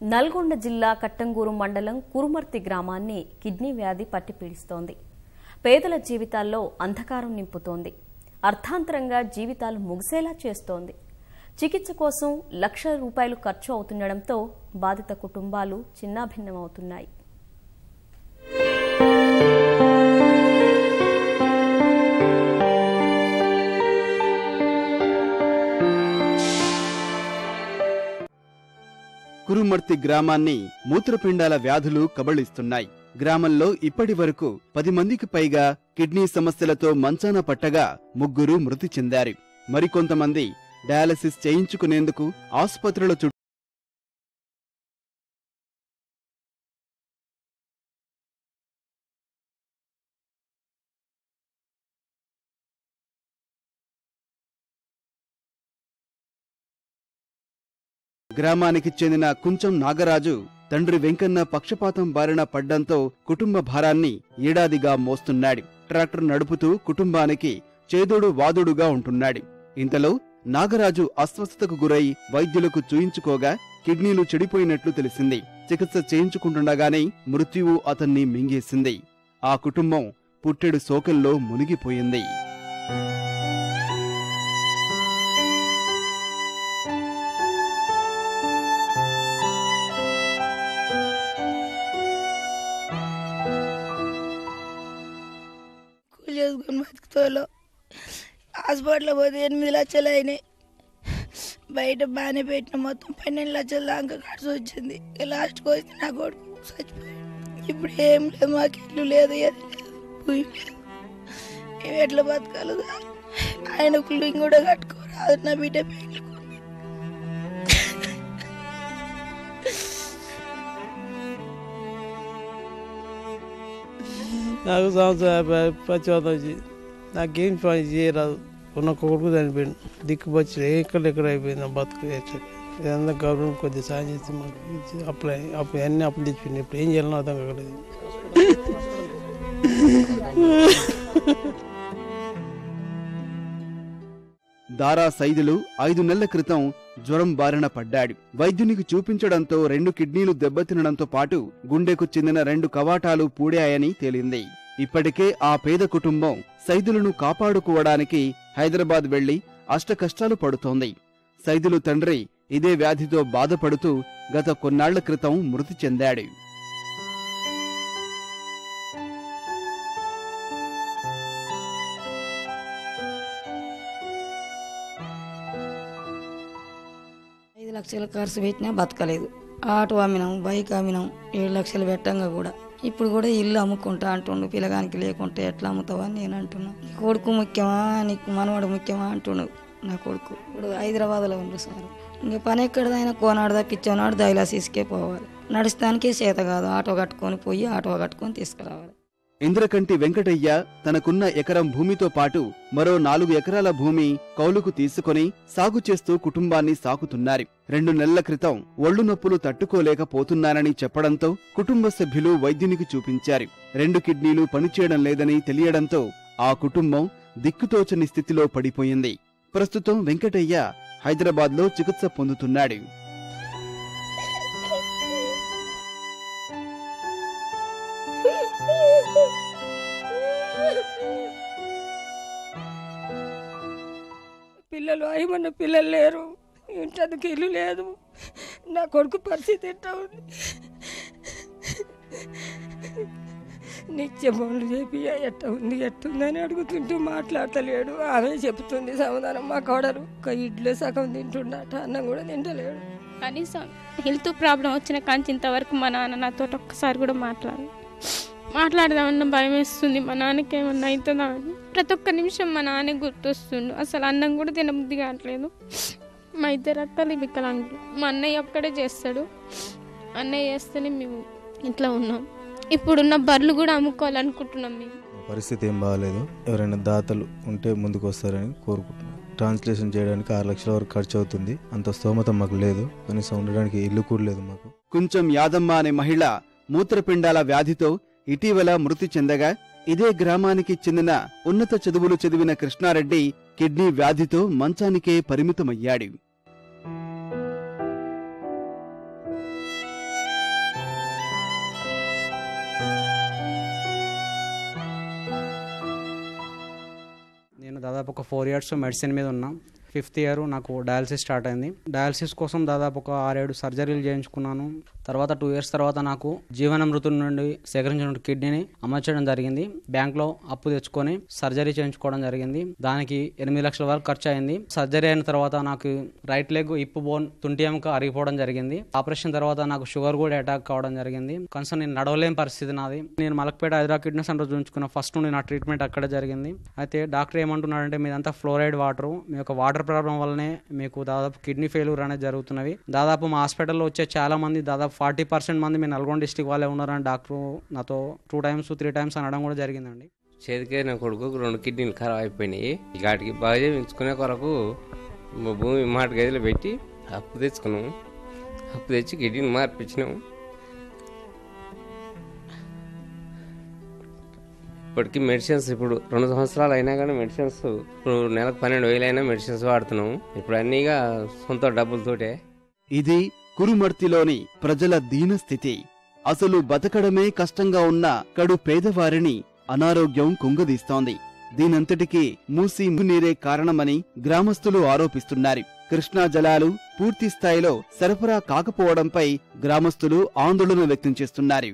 నల్గొండ జిల్లా కట్టంగూరు మండలం కురుమర్తి గ్రామాన్ని కిడ్నీ వ్యాధి పట్టిపీడిస్తోంది. పేదల జీవితాల్లో అంధకారం నింపుతోంది. అర్థాంతరంగా జీవితాలు ముగిసేలా చేస్తోంది. చికిత్స కోసం లక్షల రూపాయలు ఖర్చు అవుతుండటంతో బాధిత కుటుంబాలు చిన్నాభిన్నమవుతున్నాయి. కురుమర్తి గ్రామాన్ని మూత్రపిండాల వ్యాధులు కబళిస్తున్నాయి. గ్రామంలో ఇప్పటి వరకు 10 మందికి పైగా కిడ్నీ సమస్యలతో మంచాన పట్టగా 3 మృతి చెందారు. మరికొంతమంది డయాలసిస్ చేయించుకునేందుకు ఆసుపత్రుల చుట్టూ గ్రామానికి చెందిన కుంచం నాగరాజు తండ్రి వెంకన్న పక్షపాతం బారిన పడ్డంతో కుటుంబ భారాన్ని ఏడాదిగా మోస్తున్నాడు. ట్రాక్టర్ నడుపుతూ కుటుంబానికి చేదోడు వాదోడుగా ఉంటున్నాడు. ఇంతలో నాగరాజు అస్వస్థతకు గురై వైద్యులకు చూయించుకోగా కిడ్నీలు చెడిపోయినట్లు తెలిసింది. చికిత్స చేయించుకుంటుండగానే మృత్యువు అతన్ని మింగేసింది. ఆ కుటుంబం పుట్టెడు శోకంలో మునిగిపోయింది. బతుకుతోలో హాస్పిటల్ పోతే 8 లక్షలు అయినాయి. బయట బాగానే పెట్టిన మొత్తం 12 లక్షల దాకా ఖర్చు వచ్చింది. లాస్ట్కి వచ్చి నా కొడుకు చచ్చిపోయాడు. ఇప్పుడు ఏం లేదు, మాకు ఇల్లు లేదు, ఏది లేదు, భూమి లేదు. మేము ఎట్లా బతకాలి? ఆయనకు లింగ్ కూడా కట్టుకోరాదు. నా బిడ్డ పెళ్ళి నాకు సంవత్సరం పచ్చివతం వచ్చి నాకేం పని చేయరాదు. ఉన్న కొడుకు చనిపోయింది. దిక్కుపచ్చి ఎక్కడ అయిపోయింది నా బతుకు. ఏదన్నా గవర్నమెంట్ కొద్దిగా సాయం చేసి మాకు అప్పుడు అన్ని అప్పులు తెచ్చిపోయింది. ఇప్పుడు ఏం చేయాలనో అర్థం కాలేదు. దారా సైదులు 5 నెలల క్రితం జ్వరం బారిన పడ్డాడు. వైద్యునికి చూపించడంతో 2 కిడ్నీలు దెబ్బతినడంతో పాటు గుండెకు చెందిన 2 కవాటాలు పూడాయని తేలింది. ఇప్పటికే ఆ పేద కుటుంబం సైదులను కాపాడుకోవడానికి హైదరాబాద్ వెళ్లి అష్టకష్టాలు పడుతోంది. సైదులు తండ్రి ఇదే వ్యాధితో బాధపడుతూ గత కొన్నాళ్ల క్రితం మృతి చెందాడు. లక్షలు ఖర్చు పెట్టినా బతకలేదు. ఆటో అమ్మినాం, బైక్ అమ్మినాం, 7 లక్షలు పెట్టంగా కూడా ఇప్పుడు కూడా ఇల్లు అమ్ముకుంటా అంటుండు. పిల్లగానికి లేకుంటే ఎట్లా అమ్ముతావా అని నేను అంటున్నా. నీ కొడుకు ముఖ్యమా, నీకు మనవాడు ముఖ్యమా అంటుండు. నా కొడుకు ఇప్పుడు హైదరాబాద్లో ఉండు సార్. ఇంకా పని ఎక్కడదైనా కోనాడు తప్పించేనాడు డయాలసిస్కే పోవాలి. నడుస్తానికే చేత కాదు. ఆటో కట్టుకొని పోయి ఆటో కట్టుకొని తీసుకురావాలి. ఇంద్రకంటి వెంకటయ్య తనకున్న ఎకరం భూమితో పాటు మరో 4 ఎకరాల భూమి కౌలుకు తీసుకుని సాగు చేస్తూ కుటుంబాన్ని సాకుతున్నారు. 2 నెలల క్రితం ఒళ్ళు నొప్పులు తట్టుకోలేకపోతున్నానని చెప్పడంతో కుటుంబ సభ్యులు వైద్యునికి చూపించారు. 2 కిడ్నీలు పనిచేయడం లేదని తెలియడంతో ఆ కుటుంబం దిక్కుతోచని స్థితిలో పడిపోయింది. ప్రస్తుతం వెంకటయ్య హైదరాబాద్లో చికిత్స పొందుతున్నాడు. పిల్లలు ఏమన్నా పిల్లలు లేరు, ఇంటందుకు ఇల్లు లేదు. నా కొడుకు పరిస్థితి ఎట్లా ఉంది? నిత్య పనులు చెప్పి ఎట్లా ఎట్టుందని అడుగుతుంటూ మాట్లాడతలేడు. ఆమె చెప్తుంది సమాధానం. మా కోడలు ఒక ఇడ్లీ సగం తింటుండట, అన్నం కూడా తింటలేడు. కనీసం హెల్త్ ప్రాబ్లం వచ్చిన కాంచి ఇంతవరకు మా నాన్న నాతో ఒక్కసారి కూడా మాట్లాడదామన్న భయం వేస్తుంది. మా నాన్నకి ఏమన్నా అవుతుందా అని ప్రతి ఒక్క నిమిషం మా నాన్న గుర్తొస్తుండు. అసలు అన్నం కూడా తినబుద్ధి కావట్లేదు. మా 2 అక్కలు వికలాంగులు. మా అన్నయ్య ఒక్కడే చేస్తాడు. అన్నయ్య చేస్తేనే మేము ఇట్లా ఉన్నాం. ఇప్పుడున్న బర్రెలు కూడా అమ్ముకోవాలనుకుంటున్నాం. మేము పరిస్థితి ఏం బాగాలేదు. ఎవరైనా దాతలు ఉంటే ముందుకు వస్తారని కోరుకుంటున్నాం. ట్రాన్స్లేషన్ చేయడానికి 6 లక్షల వరకు ఖర్చు అవుతుంది. అంత స్తోమత మాకు లేదు. కనీసం ఉండడానికి ఇల్లు కూడా లేదు మాకు. కొంచెం యాదమ్మ అనే మహిళ మూత్రపిండాల వ్యాధితో ఇటీవల మృతి చెందగా ఇదే గ్రామానికి చెందిన ఉన్నత చదువులు చదివిన కృష్ణారెడ్డి కిడ్నీ వ్యాధితో మంచానికే పరిమితమయ్యాడు. దాదాపు ఒక 4 years మెడిసిన్ మీద ఉన్నా. 5th year నాకు డయాలసిస్ స్టార్ట్ అయింది. డయాలసిస్ కోసం దాదాపు ఒక 6-7 సర్జరీలు చేయించుకున్నాను. తర్వాత 2 years తర్వాత నాకు జీవనామృతం నుండి సేకరించిన కిడ్నీని అమర్చడం జరిగింది. బ్యాంక్లో అప్పు తెచ్చుకొని సర్జరీ చేయించుకోవడం జరిగింది. దానికి 8 లక్షల వరకు ఖర్చు అయింది. సర్జరీ అయిన తర్వాత నాకు రైట్ లెగ్ హిప్ బోన్ తుంటి ఎముక అరిగిపోవడం జరిగింది. ఆపరేషన్ తర్వాత నాకు షుగర్ కూడా అటాక్ కావడం జరిగింది. కనీసం నేను నడవలేని పరిస్థితి నాది. నేను మలక్పేట హైదరాబాద్ కిడ్నీ సెంటర్ చూపించుకున్న ఫస్ట్ నుండి నా ట్రీట్మెంట్ అక్కడే జరిగింది. అయితే డాక్టర్ ఏమంటున్నాడంటే మీదంతా ఫ్లోరైడ్ వాటర్, మీ యొక్క వాటర్ ప్రాబ్లం వల్లనే మీకు దాదాపు కిడ్నీ ఫెయిల్యూర్ అనేది జరుగుతున్నవి. దాదాపు మా హాస్పిటల్లో వచ్చే చాలా మంది దాదాపు 40% మంది మీ నల్గొండ డిస్టిక్ వాళ్ళే ఉన్నారని డాక్టర్ నాతో 2 times 3 times అనడం కూడా జరిగిందండి. చేతికే నా కొడుకు 2 కిడ్నీలు ఖరాబ్ అయిపోయినాయి. వాటికి బాగా చేయించుకునే కొరకు భూమి మాట గదిలో పెట్టి అప్పు తెచ్చుకున్నాము. అప్పు తెచ్చి కిడ్నీని మార్పించినాము. ఇప్పటికీ మెడిసిన్స్ ఇప్పుడు 2 సంవత్సరాలు అయినా కానీ మెడిసిన్స్ ఇప్పుడు నెలకు 12,000 అయినా మెడిసిన్స్ వాడుతున్నాము. ఇప్పుడు అన్నీగా సొంత డబ్బులతోటే. ఇది కురుమర్తిలోని ప్రజల దీనస్థితి. అసలు బతకడమే కష్టంగా ఉన్న కడు పేదవారిని అనారోగ్యం కుంగదీస్తోంది. దీనంతటికీ మూసి నీరే కారణమని గ్రామస్తులు ఆరోపిస్తున్నారు. కృష్ణా జలాలు పూర్తి స్థాయిలో సరఫరా కాకపోవడంపై గ్రామస్తులు ఆందోళన వ్యక్తం చేస్తున్నారు.